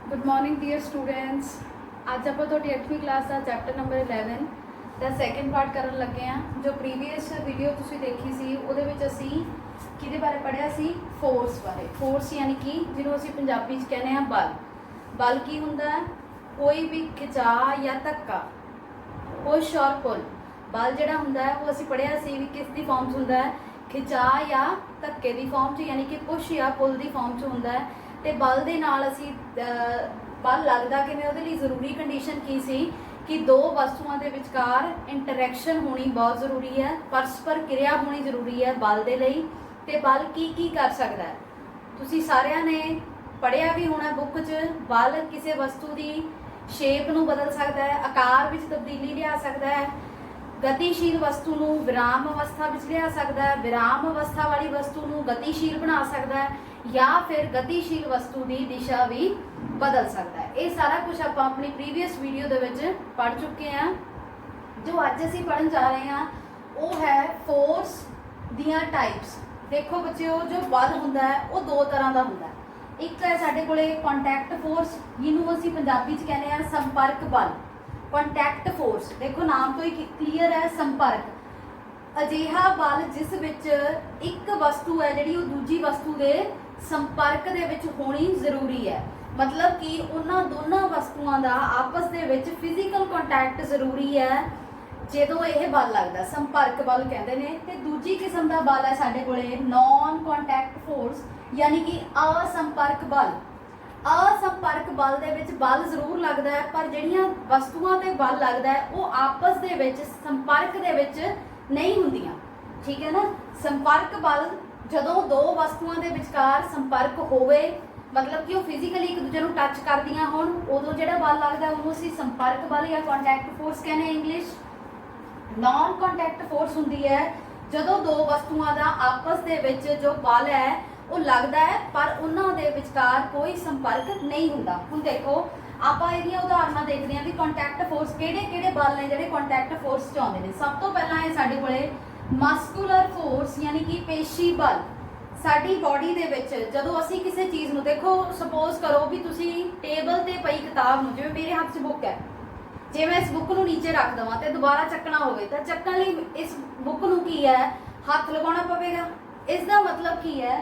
Good morning dear students. ਅੱਜ ਆਪਾਂ ਤੁਹਾਡੀ 8ਵੀਂ ਕਲਾਸ ਦਾ ਚੈਪਟਰ ਨੰਬਰ 11 ਦਾ ਸੈਕੰਡ ਪਾਰਟ ਕਰਨ ਲੱਗੇ ਆ। ਜੋ ਪ੍ਰੀਵੀਅਸ ਵੀਡੀਓ ਤੁਸੀਂ ਦੇਖੀ ਸੀ ਉਹਦੇ ਵਿੱਚ ਅਸੀਂ ਕਿਹਦੇ ਬਾਰੇ ਪੜ੍ਹਿਆ ਸੀ? ਫੋਰਸ ਬਾਰੇ। ਫੋਰਸ ਯਾਨੀ ਕਿ ਜਿਹਨੂੰ ਅਸੀਂ ਪੰਜਾਬੀ 'ਚ ਕਹਿੰਦੇ ਆ ਬਲ। ਬਲ ਕੀ ਹੁੰਦਾ ਹੈ? ਕੋਈ ਵੀ ਖਿਚਾਅ ਜਾਂ ਧੱਕਾ, ਪੁਸ਼ ਔਰ ਪੁੱਲ। ਬਲ ਜਿਹੜਾ ਹੁੰਦਾ ਹੈ ਉਹ ਅਸੀਂ ਪੜ੍ਹਿਆ ਸੀ ਵੀ ਕਿਸ ਦੀ ਫਾਰਮ 'ਚ ਹੁੰਦਾ ਹੈ? ਖਿਚਾਅ ਜਾਂ ਧੱਕੇ ਦੀ ਫਾਰਮ 'ਚ, ਯਾਨੀ ਕਿ ਪੁਸ਼ ਜਾਂ ਪੁੱਲ ਦੀ ਫਾਰਮ 'ਚ ਹੁੰਦਾ ਹੈ। ਤੇ ਬਲ ਦੇ ਨਾਲ ਅਸੀਂ बल लगता कि वो जरूरी कंडीशन की सी कि दो वस्तुओं के विचकार इंटरैक्शन होनी बहुत जरूरी है, परस्पर क्रिया होनी जरूरी है बल के लिए। तो बल की कर सकता है तुसी सारिਆਂ ने पढ़िया भी होना बुक च। बल किसी वस्तु की शेप नूं बदल सकता है, आकार में तब्दीली लिया सकता है, गतिशील वस्तु नूं विराम अवस्था में लिया सकता है, विराम अवस्था वाली वस्तु नूं गतिशील बना सकता है, या फिर गतिशील वस्तु की दिशा भी बदल सकता है। ये सारा कुछ आप अपनी प्रीवियस वीडियो दे विच पढ़ चुके हैं। जो अज असी पढ़न जा रहे हैं वो है फोर्स दियां टाइप्स। देखो बच्चों, जो बल हुंदा है वो दो तरह का हुंदा है। एक है साडे कोले कॉन्टैक्ट फोर्स, जिन्हों असी पंजाबी च कहने हैं संपर्क बल। कॉन्टैक्ट फोर्स देखो नाम तो ही क्लीयर है, संपर्क। अजिहा बल जिस विच एक वस्तु है जिहड़ी वो दूजी वस्तु के संपर्क दे विच होनी जरूरी है। मतलब कि उन्हां दोनों वस्तुओं का आपस दे विच फिजिकल कॉन्टैक्ट जरूरी है जो यह बल लगता, संपर्क बल कहते हैं। तो दूजी किस्म का बल है साडे कोले नॉन कॉन्टैक्ट फोर्स, यानी कि असंपर्क बल। असंपर्क बल दे विच बल जरूर लगता है, पर जिहड़ियां वस्तुओं ते बल लगता है वो आपस दे विच संपर्क दे विच नहीं हुंदियां। ठीक है ना। संपर्क बल जदों दो वस्तुओं के विचकार संपर्क होवे, मतलब कि वो फिजिकली एक दूजे को टच करदियां होण, उदों जिहड़ा बल लगदा उहनूं असीं संपर्क बल या कॉन्टैक्ट फोर्स कहने। इंग्लिश नॉन कॉन्टैक्ट फोर्स हुंदी है जदों दो वस्तुओं का आपस दे विच जो बल है वो लगदा है पर उन्हां दे विचकार कोई संपर्क नहीं हुंदा। हुण देखो आपां इहदियां उदाहरणां देखदे हां भी कॉन्टैक्ट फोर्स किहड़े-किहड़े बल ने जिहड़े कॉन्टैक्ट फोर्स च आउंदे ने। सब तो पहलां है साडे कोले मस्कुलर फोर्स, यानी कि पेशी बल। साडी बॉडी दे विच जदों असीं किसी चीज़ नूं, देखो सपोज करो भी तुसीं टेबल ते पई किताब नूं, जिवें मेरे हाथ 'च बुक है, जे मैं इस बुक नूं नीचे रख देवां ते दुबारा चकना होवे तां चक्कण लई इस बुक नूं की है हथ लगाउणा पवेगा। इसका मतलब की है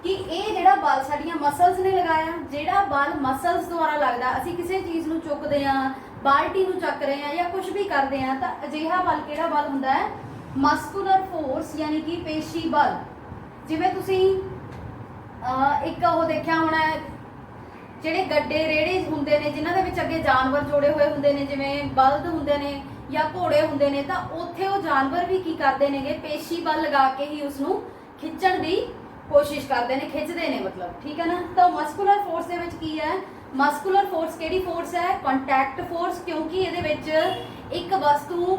कि ये जिहड़ा बल साडीआं मसल्स ने लगाया, जिहड़ा बल मसल्स द्वारा लगदा, असीं किसी चीज़ नूं चुकदे हां, बाल्टी नूं चक रहे हैं या कुछ भी करते हैं, तो अजिहा बल किहड़ा बल हुंदा है? मस्कुलर फोर्स, यानी कि पेशी बल। जिवें तुसीं एक वो देखिया होना है जिहड़े गड्डे रेड़े हुंदे ने जिन्हां दे विच अगे जानवर जोड़े हुए हुंदे ने, जिवें बलद हुंदे ने या घोड़े हुंदे ने, तां उत्थे वो जानवर भी की करदे नेगे पेशी बल लगा के ही उसनूं खिच्चण दी कोशिश करते हैं, खिंचते हैं मतलब। ठीक है ना। तो मस्कुलर फोर्स दे विच की है? मस्कुलर फोर्स किहड़ी फोर्स है? कॉन्टैक्ट फोर्स, क्योंकि इहदे विच एक वस्तु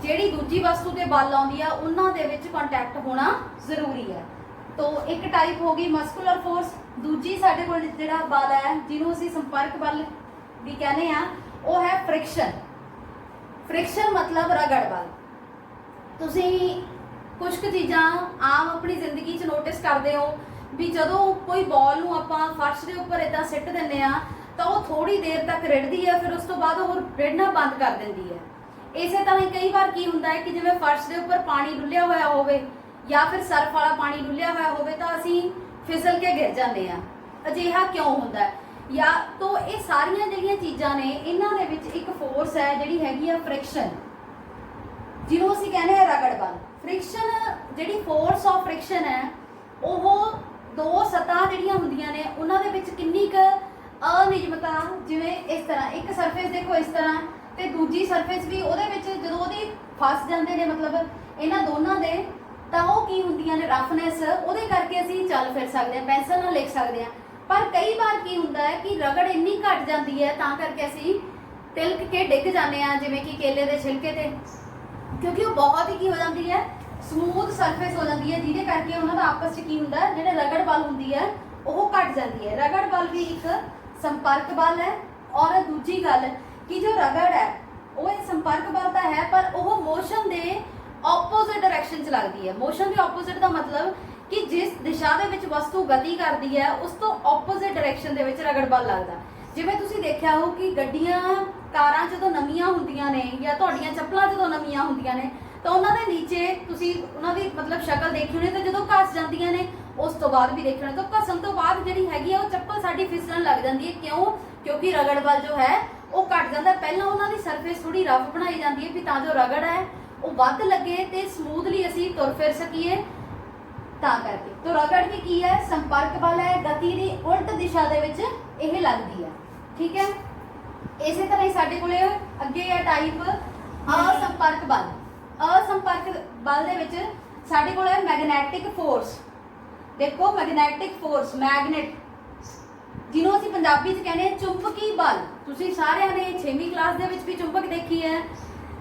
जिहड़ी दूजी वस्तु ते बल आउंदी है उन्हां दे विच कॉन्टैक्ट होना जरूरी है। तो एक टाइप हो गई मस्कुलर फोर्स। दूजी साडे कोल जिहड़ा बल है जिन्हों असीं संपर्क बल भी कहने आ वो है फ्रिक्शन। फ्रिक्शन मतलब रगड़ बल। तुसीं कुछ चीज़ां आम अपनी जिंदगी च नोटिस करते हो भी जदों कोई बॉल नूं आपां फर्श के उपर इदां सिੱਟ दिंदे आ तो वो थोड़ी देर तक रिड़दी है, फिर उस तो बाद वो रिड़ना बंद कर दिंदी है। इस तरह कई बार की होंदा है कि जिवें फर्श के उपर पानी डुलिया होया होवे या फिर सर्फ वाला पानी डुलिया होया होवे तां असीं फिसल के गिर जांदे आ। अजिहा क्यों होंदा है? या तो ये सारियां जिहड़ियां चीज़ां ने इन्हां दे विच एक फोर्स है जिहड़ी हैगी आ फ्रिक्शन, जिन्हों असीं कहने हैं रगड़ बल। फ्रिक्शन जिहड़ी फोर्स ऑफ फ्रिक्शन है वो दो सतह जिहड़ियां हुंदियां ने उन्हां दे विच किन्नी क अनियमता, जिवें इस तरह एक सरफेस देखो इस तरह ते दूजी सरफेस भी उहदे विच जदों ओहदी फस जांदे ने, मतलब इन्हां दोनां दे, तां ओह की हुंदियां ने रफनेस, उहदे करके असीं चल फिर सकदे हां, पेंसिल नाल लिख सकदे हां। पर कई बार की हुंदा है कि रगड़ इन्नी घट जांदी है तां करके असीं तिलक के डिग जांदे हां, जिवें कि केले दे छिलके ते, क्योंकि वो बहुत ही की हो जाती है स्मूथ सरफेस हो जाती है, जिहदे करके उन्हां दा आपस च की हुंदा है जिहड़े रगड़ बल हुंदी है वो घट जाती है। रगड़ बल भी एक संपर्क बल है। और दूजी गल कि जो रगड़ है वो एक संपर्क बल तो है पर वो मोशन के ऑपोजिट डायरैक्शन च लगती है। मोशन के ऑपोजिट का मतलब कि जिस दिशा ਦੇ ਵਿੱਚ ਵਸਤੂ ਗਤੀ ਕਰਦੀ ਹੈ ਉਸ ਤੋਂ ਆਪੋਜ਼ਿਟ ਡਾਇਰੈਕਸ਼ਨ ਦੇ ਵਿੱਚ ਰਗੜ ਬਲ ਲੱਗਦਾ। ਜਿਵੇਂ ਤੁਸੀਂ ਦੇਖਿਆ ਹੋ ਕਿ ਗੱਡੀਆਂ ਕਾਰਾਂ ਜਦੋਂ ਨਵੀਆਂ ਹੁੰਦੀਆਂ ਨੇ ਜਾਂ ਤੁਹਾਡੀਆਂ ਚੱਪਲਾਂ ਜਦੋਂ ਨਵੀਆਂ ਹੁੰਦੀਆਂ ਨੇ ਤਾਂ ਉਹਨਾਂ ਦੇ ਨੀਚੇ ਤੁਸੀਂ ਉਹਨਾਂ ਦੀ ਮਤਲਬ ਸ਼ਕਲ ਦੇਖੀ ਹੋਣੀ, ਤਾਂ ਜਦੋਂ ਘਸ ਜਾਂਦੀਆਂ ਨੇ ਉਸ ਤੋਂ ਬਾਅਦ ਵੀ ਦੇਖਣਾ, ਤਾਂ ਘਸਣ ਤੋਂ ਬਾਅਦ ਜਿਹੜੀ ਹੈਗੀ ਆ ਉਹ ਚੱਪਲ ਸਾਡੀ ਫਿਸਲਣ ਲੱਗ ਜਾਂਦੀ ਹੈ। ਕਿਉਂ? ਕਿਉਂਕਿ ਰਗੜ ਬਲ ਜੋ ਹੈ ਉਹ ਘਟ ਜਾਂਦਾ। ਪਹਿਲਾਂ ਉਹਨਾਂ ਦੀ ਸਰਫੇਸ ਥੋੜੀ ਰਫ ਬਣਾਈ ਜਾਂਦੀ ਹੈ ਵੀ ਤਾਂ ਜੋ ਰਗੜ ਹੈ ਉਹ ਵੱਧ ਲੱਗੇ ਤੇ ਸਮੂਥਲੀ ਅਸੀਂ ਤੁਰ ਫਿਰ ਸਕੀਏ, ਤਾਂ ਕਰਕੇ। तो रगड़ भी की है संपर्क बल है, गति की उल्ट दिशा दे विच यह लगती है। ठीक है, इसे तरह ही साडे कोले अगे है टाइप असंपर्क बल। असंपर्क बल दे विच साडे कोले मैगनैटिक फोर्स। देखो मैगनैटिक फोर्स, मैगनेट जिन्हों असीं पंजाबी च कहने चुंबकी बल। तुसीं सारिआं ने 6वीं क्लास दे विच भी चुंबक देखी है,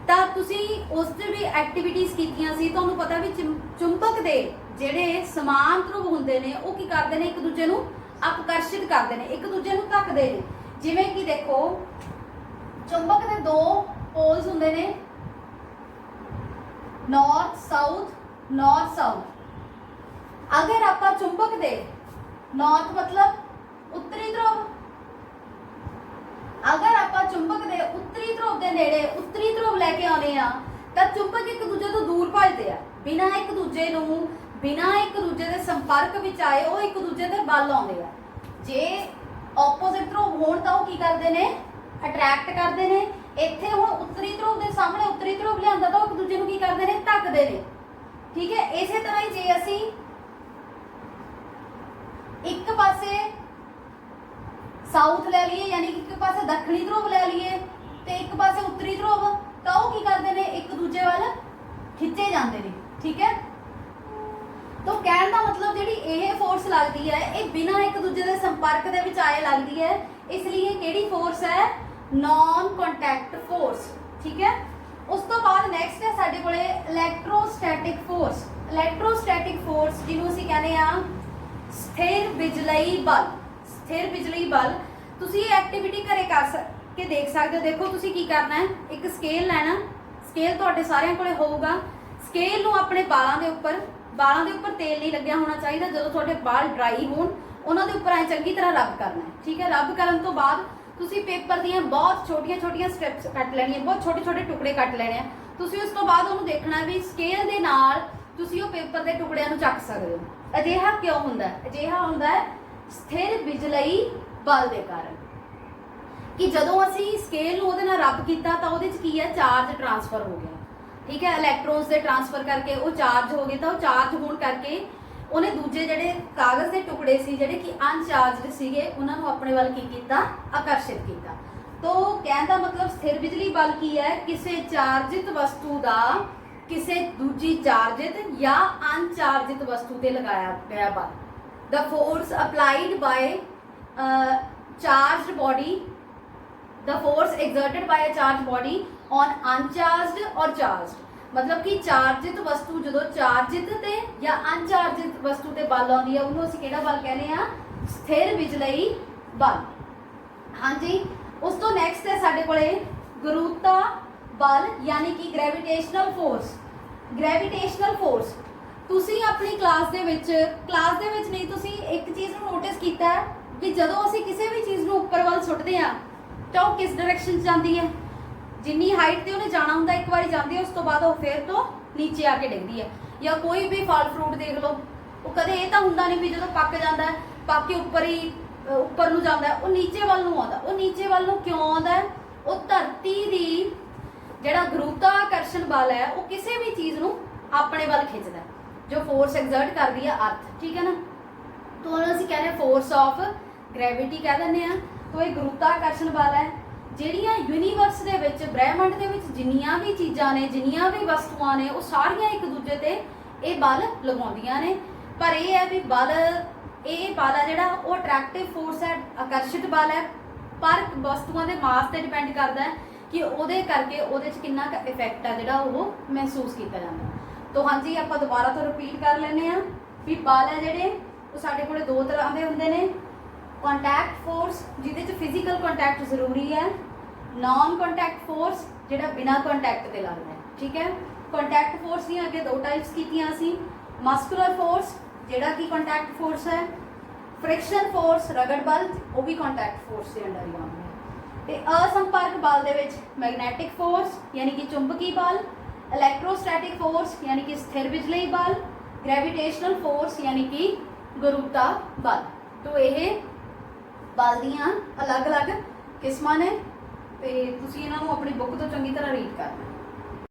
ਤਾਂ ਤੁਸੀਂ ਉਸ ਤੇ ਵੀ ਐਕਟੀਵਿਟੀਜ਼ ਕੀਤੀਆਂ ਸੀ। ਤੁਹਾਨੂੰ ਪਤਾ ਵੀ ਚੁੰਬਕ ਦੇ ਜਿਹੜੇ ਸਮਾਨ ਧਰੁਵ ਹੁੰਦੇ ਨੇ ਉਹ ਕੀ ਕਰਦੇ ਨੇ, ਇੱਕ ਦੂਜੇ ਨੂੰ ਆਕਰਸ਼ਿਤ ਕਰਦੇ ਨੇ, ਇੱਕ ਦੂਜੇ ਨੂੰ ਧੱਕਦੇ ਨੇ। ਜਿਵੇਂ ਕਿ ਦੇਖੋ ਚੁੰਬਕ ਦੇ ਦੋ ਪੋਲਸ ਹੁੰਦੇ ਨੇ, ਨਾਰਥ ਸਾਊਥ, ਨਾਰਥ ਸਾਊਥ। ਅਗਰ ਆਪਾਂ ਚੁੰਬਕ ਦੇ ਨਾਰਥ ਮਤਲਬ ਉੱਤਰੀ ਧਰੁਵ, अगर आप चुंबक के उत्तरी ध्रुव के नेड़े उत्तरी ध्रुव लैके आने तो चुंबक एक दूजे तो दूर भजते हैं, बिना एक दूजे के संपर्क विच आए वो एक दूजे के बल आते हैं। जे ओपोजिट ध्रुव होण तां की करते हैं, अट्रैक्ट करते हैं। इत्थे हुण उत्तरी ध्रुव के सामने उत्तरी ध्रुव लिआंदा तां एक दूजे की करते हैं, धक्कदे ने। ठीक है, इस तरह ही जे असीं एक पासे साउथ ले लीए यानी कि एक पासे दक्षिणी ध्रुव ले लीए तो एक पासे उत्तरी ध्रुव, तो वो की करते हैं एक दूजे वाल खिंचे जाते हैं। ठीक है, तो कहने का मतलब जी ये फोर्स लगती है ये बिना एक दूजे के संपर्क के विच आए लगती है, इसलिए केड़ी फोर्स है, नॉन कॉन्टैक्ट फोर्स। ठीक है, उस तो बाद नैक्सट है साडे कोले इलैक्ट्रोस्टैटिक फोर्स। इलैक्ट्रोस्टैटिक फोर्स जिन्होंने असीं कहने आ स्थिर बिजलई बल। स्थिर बिजली बल तुसी एक्टिविटी घरे कर के देख सकते हो। देखो तुसी की करना है, एक स्केल लैना, स्केल तुहाडे सारिਆਂ कोले होऊगा। स्केल नूं अपने बालों के उपर तेल नहीं लग्या होना चाहिए। जो तुहाडे बाल ड्राई होण उन्हां दे उपर ऐ चंगी तरह रब करना है। ठीक है, रब करन तो बाद तुसी पेपर दीयां बहुत छोटियां छोटियां स्ट्रिप्स कट लैणियां, बहुत छोटे छोटे टुकड़े कट लैणे आ। तुसी उस तो बाद उहनूं देखना भी स्केल दे नाल तुसी उह पेपर दे टुकड़ियां नूं चक सकदे हो। अजिहा क्यों हुंदा है? अजिहा हुंदा है स्थिर बिजलई बल के कारण कि जदों असी स्केल नूं उहदे नाल रब कीता तां उहदे च की है, चार्ज ट्रांसफर हो गया। ठीक है, इलैक्ट्रॉन्स दे ट्रांसफर करके वो चार्ज हो गए, तो चार्ज होण करके उहने दूजे जिहड़े कागज़ के टुकड़े सी जिहड़े कि अनचार्जड सीगे उहनां नूं अपने वल की कीता, आकर्षित कीता। तो कहण दा मतलब स्थिर बिजली बल की है, किसी चार्जित वस्तु का किसी दूजी चार्जित या अनचार्जित वस्तु ते लगाया गया बल। The force applied by charged body, the force exerted by a charged body on uncharged or charged। मतलब कि चार्जित वस्तु जो चार्जित ते या अनचार्जित वस्तु ते बल आउंदी है उन्होंने असीं किहड़ा बल कहने आ, स्थिर बिजलई बल। हाँ जी, उस तो नैक्सट है साडे कोले गुरुत्वा बल यानी कि ग्रेविटेशनल फोर्स। ग्रेविटेशनल फोर्स तुसी अपनी क्लास दे विच नहीं तुसी एक चीज़ नूं नोटिस कीता है कि जदों असीं किसी भी चीज़ नूं उपर वल सुट्टदे आ तो वो किस डायरैक्शन जाती है, जिन्नी हाइट ते उहने जाना हुंदा एक बारी जाती है उस तो बाद वो फिर तो नीचे आके डिगदी है। या कोई भी फल फ्रूट देख लो, वो कदे ये तां हुंदा नहीं भी जदों पक जाता है पक के उपर ही उपर नूं जांदा है, वो नीचे वल नूं आउंदा। वो नीचे वल नूं क्यों आउंदा है? वो धरती दी जिहड़ा गुरुत्वाकर्षण बल है वो किसी भी चीज़ नूं अपने वल खिंचदा है, जो फोर्स एग्जर्ट कर दी है अर्थ। ठीक है ना, तो उन्होंने असीं कहने फोर्स ऑफ ग्रैविटी कह दिंदे आ। तो ये गुरुत्वाकर्षण बल है जिहड़ियां यूनीवर्स दे विच ब्रह्मंड दे विच जिन्नियां भी चीज़ां ने जिन्नियां भी वस्तुआं ने वो सारियां एक दूजे ते ये बल लगाउंदियां ने। पर यह है भी बल ये बल है जिहड़ा वो अट्रैक्टिव फोर्स है, आकर्षित बल है, पर वस्तुआं दे मास ते डिपेंड करदा है कि उहदे करके उहदे च किन्ना क इफैक्ट है जिहड़ा वो महसूस किया जाता है। तो हाँ जी, आप दोबारा तो रिपीट कर लेने भी बल है जिहड़े वो साडे कोले दो तरह के होंदे ने। कॉन्टैक्ट फोर्स जिहदे च फिजिकल कॉन्टैक्ट जरूरी है, नॉन कॉन्टैक्ट फोर्स जिहड़ा बिना कॉन्टैक्ट ते लगदा है। ठीक है, कॉन्टैक्ट फोर्स दी अगे दो टाइप्स कीतियां सी, मस्कुलर फोर्स ਜਿਹੜਾ ਕਿ ਕੰਟੈਕਟ ਫੋਰਸ ਹੈ। ਫ੍ਰਿਕਸ਼ਨ ਫੋਰਸ ਰਗੜ ਬਲ ਉਹ ਵੀ ਕੰਟੈਕਟ ਫੋਰਸ ਦੇ ਅੰਡਰ ਹੀ ਆਉਂਦੇ ਆ। ਤੇ ਅਸੰਪਰਕ ਬਲ ਦੇ ਵਿੱਚ ਮੈਗਨੈਟਿਕ ਫੋਰਸ ਯਾਨੀ ਕਿ ਚੁੰਬਕੀ ਬਲ, ਇਲੈਕਟ੍ਰੋਸਟੈਟਿਕ ਫੋਰਸ ਯਾਨੀ ਕਿ ਸਥਿਰ ਬਿਜਲਈ ਬਲ, ਗ੍ਰੈਵਿਟੇਸ਼ਨਲ ਫੋਰਸ ਯਾਨੀ ਕਿ ਗੁਰੂਤਾ ਬਲ। तो ਇਹ ਬਲ ਦੀਆਂ ਅਲੱਗ-ਅਲੱਗ ਕਿਸਮਾਂ ਨੇ ਤੇ ਤੁਸੀਂ ਇਹਨਾਂ ਨੂੰ ਆਪਣੀ ਬੁੱਕ ਤੋਂ ਚੰਗੀ ਤਰ੍ਹਾਂ ਰੀਡ ਕਰਨਾ।